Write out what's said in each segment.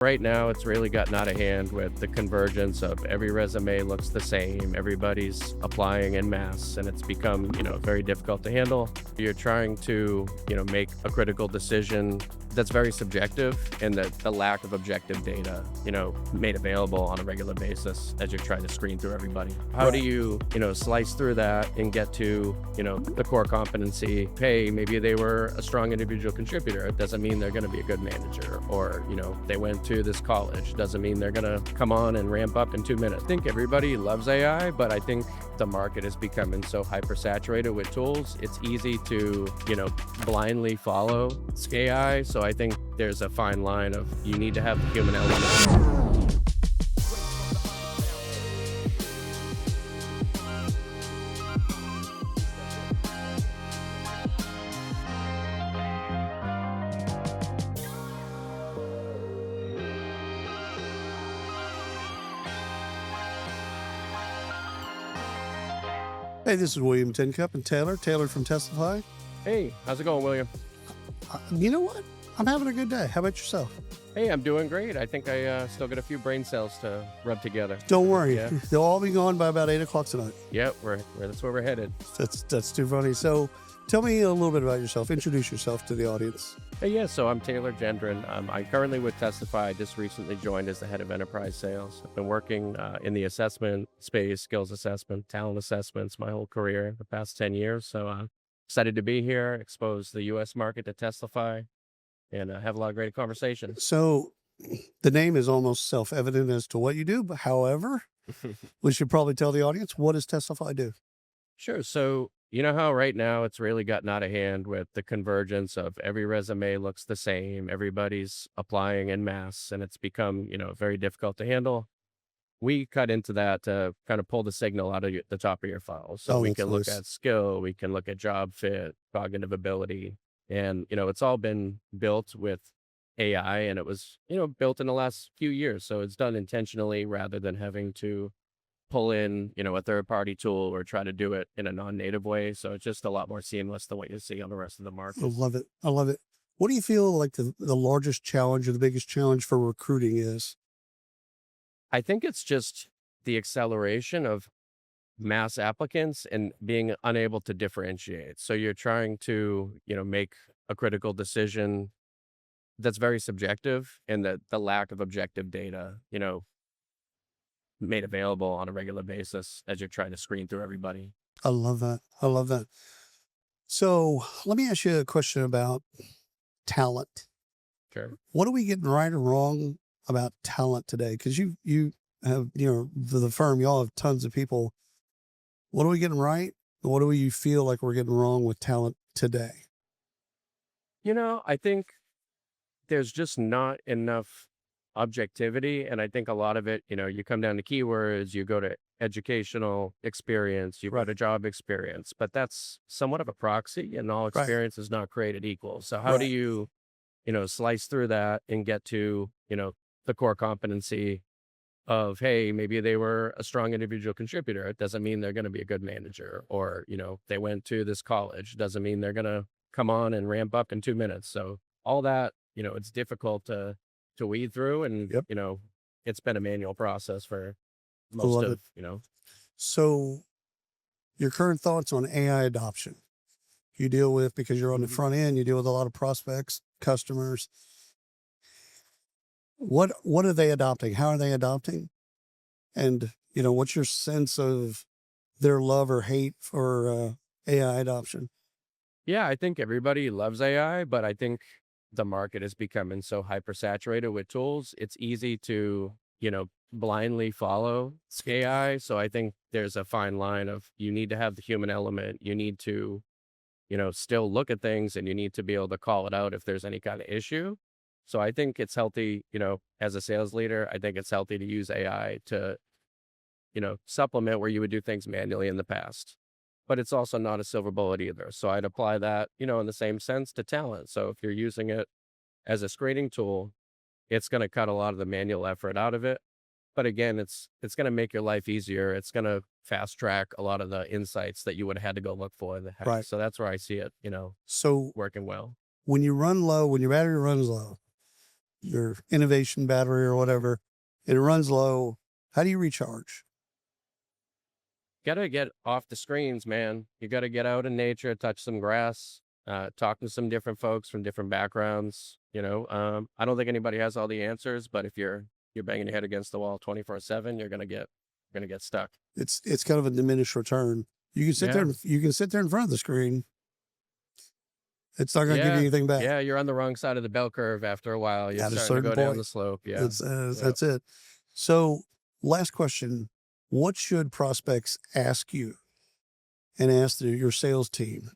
Right now, it's really gotten out of hand with the convergence of every resume looks the same. Everybody's applying en masse, and it's become, very difficult to handle. You're trying to, make a critical decision that's very subjective, and that the lack of objective data, made available on a regular basis as you're trying to screen through everybody. How do Right. you, slice through that and get to, the core competency? Hey, maybe they were a strong individual contributor. It doesn't mean they're going to be a good manager. Or, they went to this college. Doesn't mean they're going to come on and ramp up in 2 minutes. I think everybody loves AI, but I think the market is becoming so hypersaturated with tools. It's easy to, blindly follow AI. So I think there's a fine line of you need to have the human element. Hey, this is William Tincup and Taylor from Testify. Hey, how's it going, William? You know what? I'm having a good day. How about yourself? Hey, I'm doing great. I think I still got a few brain cells to rub together. Don't worry. Yeah. They'll all be gone by about 8 o'clock tonight. Yeah, that's where we're headed. That's too funny. So tell me a little bit about yourself. Introduce yourself to the audience. Hey, yeah, so I'm Taylor Genderon. I'm currently with Testify. I just recently joined as the head of enterprise sales. I've been working in the assessment space, skills assessment, talent assessments my whole career, the past 10 years. So excited to be here, expose the U.S. market to Testify, and have a lot of great conversations. So the name is almost self-evident as to what you do, but however, we should probably tell the audience, what does Testify do? Sure. So, you know how right now it's really gotten out of hand with the convergence of every resume looks the same. Everybody's applying en masse, and it's become, very difficult to handle. We cut into that to kind of pull the signal out of the top of your file. So Oh, we that's can look nice. at skill, we can look at job fit, cognitive ability. And, it's all been built with AI, and it was, built in the last few years. So it's done intentionally rather than having to pull in, a third party tool or try to do it in a non-native way. So it's just a lot more seamless than what you see on the rest of the I market. love it. I love it. What do you feel like the largest challenge or the biggest challenge for recruiting is? I think it's just the acceleration of mass applicants and being unable to differentiate. So you're trying to, make a critical decision that's very subjective, and that the lack of objective data, made available on a regular basis as you're trying to screen through everybody. I love that. I love that. So let me ask you a question about talent. Sure. What are we getting right or wrong about talent today? Because you have, the firm, y'all have tons of people. What are we getting right? What do you feel like we're getting wrong with talent today? I think there's just not enough objectivity. And I think a lot of it, you come down to keywords, you go to educational experience, you go to job experience, but that's somewhat of a proxy, and all Right. experience is not created equal. So how do Right. you, slice through that and get to, the core competency of, hey, maybe they were a strong individual contributor. It doesn't mean they're going to be a good manager. Or, they went to this college. Doesn't mean they're going to come on and ramp up in 2 minutes. So all that, it's difficult to weed through. And, Yep. it's been a manual process for I most love of, it. So your current thoughts on AI adoption? You deal with, because you're on the Mhm. front end, you deal with a lot of prospects, customers. What are they adopting? How are they adopting? And, what's your sense of their love or hate for AI adoption? Yeah, I think everybody loves AI, but I think the market is becoming so hypersaturated with tools. It's easy to, blindly follow AI. So I think there's a fine line of you need to have the human element. You need to, still look at things, and you need to be able to call it out if there's any kind of issue. So I think it's healthy, as a sales leader, I think it's healthy to use AI to, supplement where you would do things manually in the past. But it's also not a silver bullet either. So I'd apply that, in the same sense to talent. So if you're using it as a screening tool, it's going to cut a lot of the manual effort out of it. But again, it's going to make your life easier. It's going to fast track a lot of the insights that you would have had to go look for in the heck. Right. So that's where I see it, So working well. when you run low, when your battery runs low, your innovation battery or whatever, and it runs low. How do you recharge? Gotta get off the screens, man. You gotta get out in nature, touch some grass, talk to some different folks from different backgrounds. I don't think anybody has all the answers, but if you're banging your head against the wall 24/7, you're gonna get stuck. It's kind of a diminished return. You can sit there. Yeah. You can sit there in front of the screen. It's not going to give you Yeah. anything back. Yeah, you're on the wrong side of the bell curve after a while. You're At a starting to certain go down point. the slope. Yeah. That's it. So, last question: what should prospects ask you and ask your sales team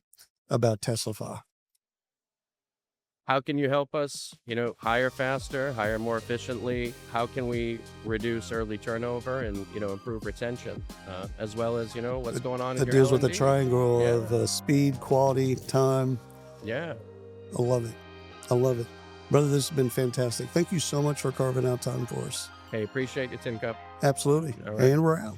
about Teslafy? How can you help us, hire faster, hire more efficiently? How can we reduce early turnover and, improve retention, as well as, what's going on in It your deals with the L&D? triangle Yeah. of speed, quality, time. Yeah. I love it. I love it, brother. This has been fantastic. Thank you so much for carving out time for us. Hey, appreciate you, Tin Cup. Absolutely. All right. And we're out.